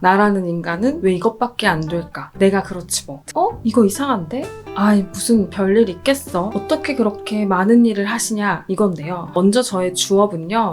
나라는 인간은 왜 이것밖에 안 될까? 내가 그렇지 뭐. 이거 이상한데? 아이, 무슨 별일 있겠어? 어떻게 그렇게 많은 일을 하시냐? 이건데요. 먼저 저의 주어는요.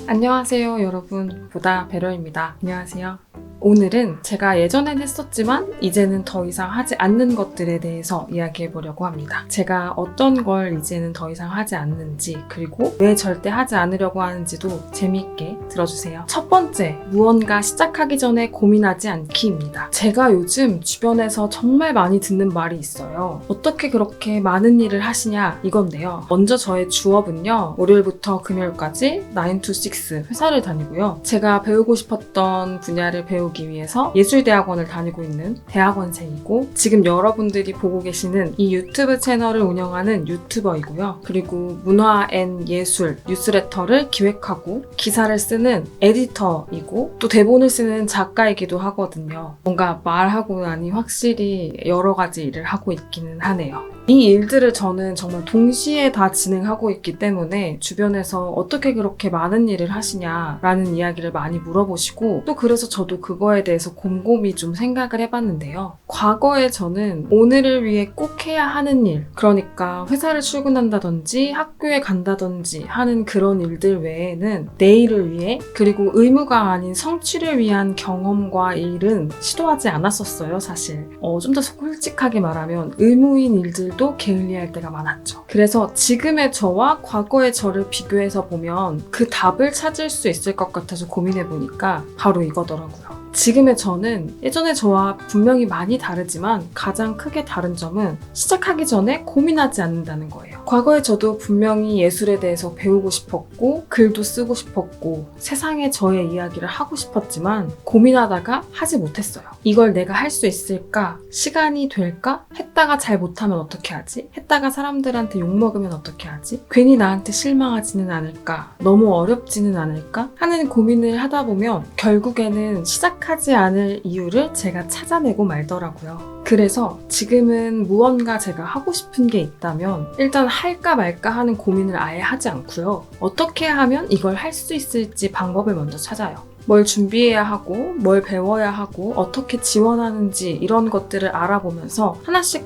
안녕하세요, 여러분. 보다 배려입니다. 안녕하세요. 오늘은 제가 예전엔 했었지만 이제는 더 이상 하지 않는 것들에 대해서 이야기해 보려고 합니다. 제가 어떤 걸 이제는 더 이상 하지 않는지, 그리고 왜 절대 하지 않으려고 하는지도 재미있게 들어주세요. 첫 번째, 무언가 시작하기 전에 고민하지 않기입니다. 제가 요즘 주변에서 정말 많이 듣는 말이 있어요. 어떻게 그렇게 많은 일을 하시냐, 이건데요. 먼저 저의 주업은요, 월요일부터 금요일까지 9to6 회사를 다니고요. 제가 배우고 싶었던 분야를 배우기 위해서 예술대학원을 다니고 있는 대학원생이고, 지금 여러분들이 보고 계시는 이 유튜브 채널을 운영하는 유튜버이고요. 그리고 문화 앤 예술 뉴스레터를 기획하고 기사를 쓰는 에디터이고, 또 대본을 쓰는 작가이기도 하거든요. 뭔가 말하고 나니 확실히 여러 가지 일을 하고 있기는 하네요. 이 일들을 저는 정말 동시에 다 진행하고 있기 때문에 주변에서 어떻게 그렇게 많은 일을 하시냐라는 이야기를 많이 물어보시고, 또 그래서 저도 그거에 대해서 곰곰이 좀 생각을 해봤는데요. 과거에 저는 오늘을 위해 꼭 해야 하는 일, 그러니까 회사를 출근한다든지 학교에 간다든지 하는 그런 일들 외에는 내일을 위해, 그리고 의무가 아닌 성취를 위한 경험과 일은 시도하지 않았었어요, 사실. 좀 더 솔직하게 말하면 의무인 일들도 게을리할 때가 많았죠. 그래서 지금의 저와 과거의 저를 비교해서 보면 그 답을 찾을 수 있을 것 같아서 고민해보니까 바로 이거더라고요. 지금의 저는 예전의 저와 분명히 많이 다르지만 가장 크게 다른 점은 시작하기 전에 고민하지 않는다는 거예요. 과거에 저도 분명히 예술에 대해서 배우고 싶었고, 글도 쓰고 싶었고, 세상에 저의 이야기를 하고 싶었지만 고민하다가 하지 못했어요. 이걸 내가 할 수 있을까? 시간이 될까? 했다가 잘 못하면 어떻게 하지? 했다가 사람들한테 욕먹으면 어떻게 하지? 괜히 나한테 실망하지는 않을까? 너무 어렵지는 않을까? 하는 고민을 하다 보면 결국에는 시작하지 않을 이유를 제가 찾아내고 말더라고요. 그래서 지금은 무언가 제가 하고 싶은 게 있다면 일단 할까 말까 하는 고민을 아예 하지 않고요. 어떻게 하면 이걸 할 수 있을지 방법을 먼저 찾아요. 뭘 준비해야 하고, 뭘 배워야 하고, 어떻게 지원하는지 이런 것들을 알아보면서 하나씩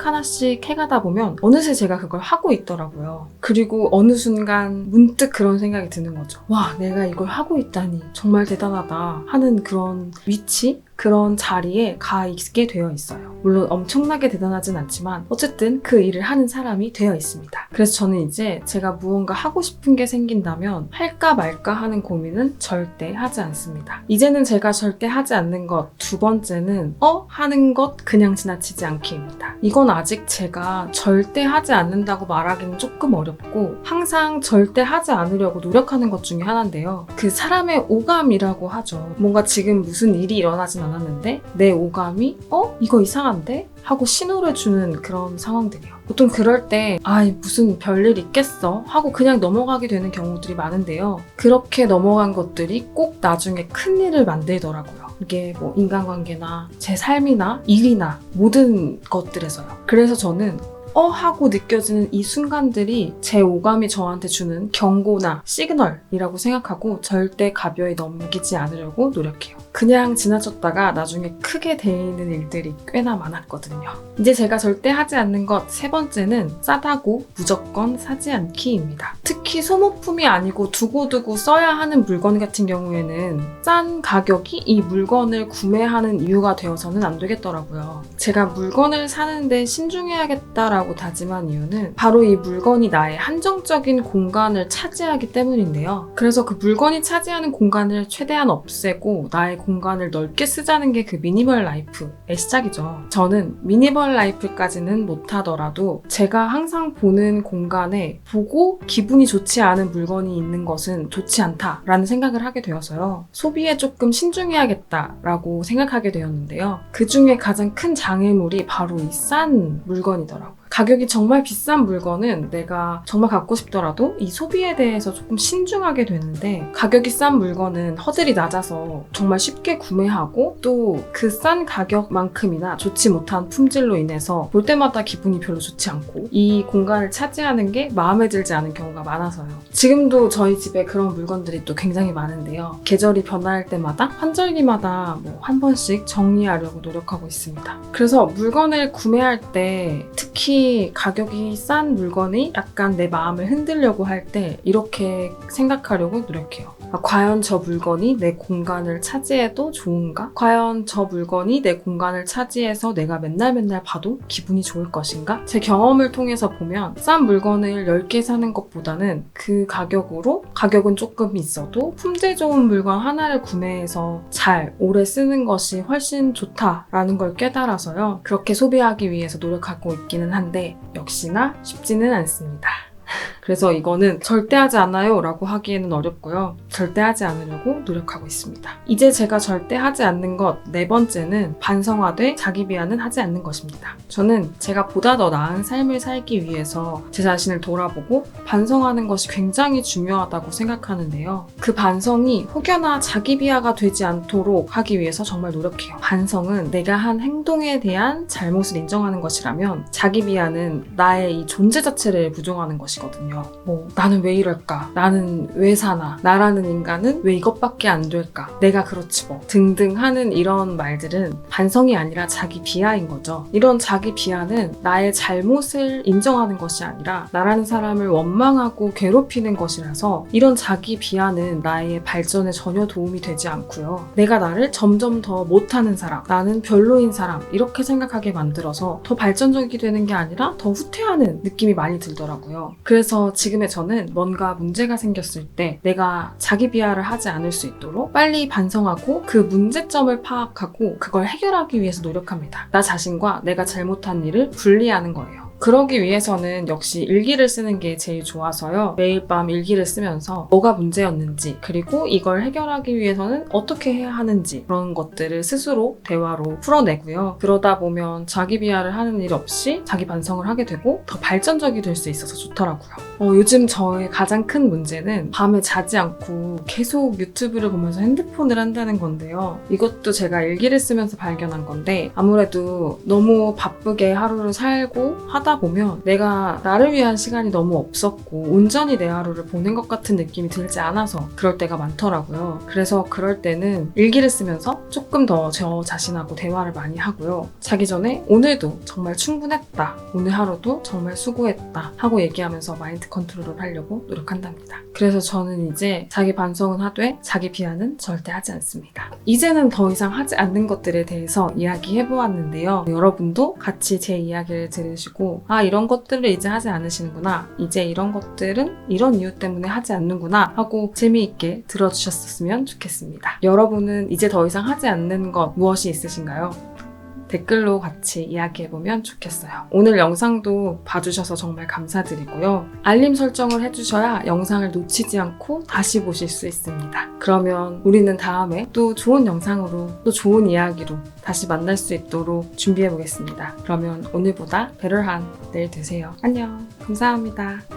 해가다 보면 어느새 제가 그걸 하고 있더라고요. 그리고 어느 순간 문득 그런 생각이 드는 거죠. 와, 내가 이걸 하고 있다니 정말 대단하다 하는 그런 위치? 그런 자리에 가 있게 되어 있어요. 물론 엄청나게 대단하진 않지만 어쨌든 그 일을 하는 사람이 되어 있습니다. 그래서 저는 이제 제가 무언가 하고 싶은 게 생긴다면 할까 말까 하는 고민은 절대 하지 않습니다. 이제는 제가 절대 하지 않는 것, 두 번째는 하는 것 그냥 지나치지 않기입니다. 이건 아직 제가 절대 하지 않는다고 말하기는 조금 어렵고, 항상 절대 하지 않으려고 노력하는 것 중에 하나인데요. 그 사람의 오감이라고 하죠. 뭔가 지금 무슨 일이 일어나진 않았는데 내 오감이 이거 이상한데? 하고 신호를 주는 그런 상황들이요. 보통 그럴 때 무슨 별일 있겠어? 하고 그냥 넘어가게 되는 경우들이 많은데요. 그렇게 넘어간 것들이 꼭 나중에 큰일을 만들더라고요. 이게 뭐 인간관계나 제 삶이나 일이나 모든 것들에서요. 그래서 저는 하고 느껴지는 이 순간들이 제 오감이 저한테 주는 경고나 시그널이라고 생각하고 절대 가벼이 넘기지 않으려고 노력해요. 그냥 지나쳤다가 나중에 크게 데이는 일들이 꽤나 많았거든요. 이제 제가 절대 하지 않는 것 세 번째는 싸다고 무조건 사지 않기입니다. 특히 소모품이 아니고 두고두고 써야 하는 물건 같은 경우에는 싼 가격이 이 물건을 구매하는 이유가 되어서는 안 되겠더라고요. 제가 물건을 사는데 신중해야겠다라고 다짐한 이유는 바로 이 물건이 나의 한정적인 공간을 차지하기 때문인데요. 그래서 그 물건이 차지하는 공간을 최대한 없애고 나의 공간을 넓게 쓰자는 게 그 미니멀 라이프의 시작이죠. 저는 미니멀 라이프까지는 못하더라도 제가 항상 보는 공간에 보고 기분이 좋지 않은 물건이 있는 것은 좋지 않다라는 생각을 하게 되어서요. 소비에 조금 신중해야겠다라고 생각하게 되었는데요. 그 중에 가장 큰 장애물이 바로 이 싼 물건이더라고요. 가격이 정말 비싼 물건은 내가 정말 갖고 싶더라도 이 소비에 대해서 조금 신중하게 되는데, 가격이 싼 물건은 허들이 낮아서 정말 쉽게 구매하고 또 그 싼 가격만큼이나 좋지 못한 품질로 인해서 볼 때마다 기분이 별로 좋지 않고 이 공간을 차지하는 게 마음에 들지 않은 경우가 많아서요. 지금도 저희 집에 그런 물건들이 또 굉장히 많은데요. 계절이 변화할 때마다 환절기마다 한 번씩 정리하려고 노력하고 있습니다. 그래서 물건을 구매할 때, 특히 가격이 싼 물건이 약간 내 마음을 흔들려고 할 때 이렇게 생각하려고 노력해요. 과연 저 물건이 내 공간을 차지해도 좋은가? 과연 저 물건이 내 공간을 차지해서 내가 맨날 봐도 기분이 좋을 것인가? 제 경험을 통해서 보면 싼 물건을 10개 사는 것보다는 그 가격으로, 가격은 조금 있어도 품질 좋은 물건 하나를 구매해서 잘 오래 쓰는 것이 훨씬 좋다라는 걸 깨달아서요. 그렇게 소비하기 위해서 노력하고 있기는 한데 역시나 쉽지는 않습니다. 그래서 이거는 절대 하지 않아요 라고 하기에는 어렵고요. 절대 하지 않으려고 노력하고 있습니다. 이제 제가 절대 하지 않는 것 4번째는 반성하되 자기 비하는 하지 않는 것입니다. 저는 제가 보다 더 나은 삶을 살기 위해서 제 자신을 돌아보고 반성하는 것이 굉장히 중요하다고 생각하는데요. 그 반성이 혹여나 자기 비하가 되지 않도록 하기 위해서 정말 노력해요. 반성은 내가 한 행동에 대한 잘못을 인정하는 것이라면, 자기 비하는 나의 이 존재 자체를 부정하는 것이거든요. 나는 왜 이럴까? 나는 왜 사나? 나라는 인간은 왜 이것밖에 안 될까? 내가 그렇지 뭐. 등등 하는 이런 말들은 반성이 아니라 자기 비하인 거죠. 이런 자기 비하는 나의 잘못을 인정하는 것이 아니라 나라는 사람을 원망하고 괴롭히는 것이라서, 이런 자기 비하는 나의 발전에 전혀 도움이 되지 않고요. 내가 나를 점점 더 못하는 사람, 나는 별로인 사람, 이렇게 생각하게 만들어서 더 발전적이 되는 게 아니라 더 후퇴하는 느낌이 많이 들더라고요. 그래서 지금의 저는 뭔가 문제가 생겼을 때 내가 자기 비하를 하지 않을 수 있도록 빨리 반성하고 그 문제점을 파악하고 그걸 해결하기 위해서 노력합니다. 나 자신과 내가 잘못한 일을 분리하는 거예요. 그러기 위해서는 역시 일기를 쓰는 게 제일 좋아서요. 매일 밤 일기를 쓰면서 뭐가 문제였는지, 그리고 이걸 해결하기 위해서는 어떻게 해야 하는지, 그런 것들을 스스로 대화로 풀어내고요. 그러다 보면 자기 비하를 하는 일 없이 자기 반성을 하게 되고 더 발전적이 될 수 있어서 좋더라고요. 요즘 저의 가장 큰 문제는 밤에 자지 않고 계속 유튜브를 보면서 핸드폰을 한다는 건데요. 이것도 제가 일기를 쓰면서 발견한 건데, 아무래도 너무 바쁘게 하루를 살고 하다 보면 내가 나를 위한 시간이 너무 없었고 온전히 내 하루를 보낸 것 같은 느낌이 들지 않아서 그럴 때가 많더라고요. 그래서 그럴 때는 일기를 쓰면서 조금 더 저 자신하고 대화를 많이 하고요. 자기 전에 오늘도 정말 충분했다, 오늘 하루도 정말 수고했다 하고 얘기하면서 마인드 컨트롤을 하려고 노력한답니다. 그래서 저는 이제 자기 반성은 하되 자기 비하는 절대 하지 않습니다. 이제는 더 이상 하지 않는 것들에 대해서 이야기해보았는데요. 여러분도 같이 제 이야기를 들으시고 이런 것들을 이제 하지 않으시는구나, 이제 이런 것들은 이런 이유 때문에 하지 않는구나 하고 재미있게 들어주셨으면 좋겠습니다. 여러분은 이제 더 이상 하지 않는 것 무엇이 있으신가요? 댓글로 같이 이야기해보면 좋겠어요. 오늘 영상도 봐주셔서 정말 감사드리고요. 알림 설정을 해주셔야 영상을 놓치지 않고 다시 보실 수 있습니다. 그러면 우리는 다음에 또 좋은 영상으로, 또 좋은 이야기로 다시 만날 수 있도록 준비해보겠습니다. 그러면 오늘보다 배럴한 내일 되세요. 안녕. 감사합니다.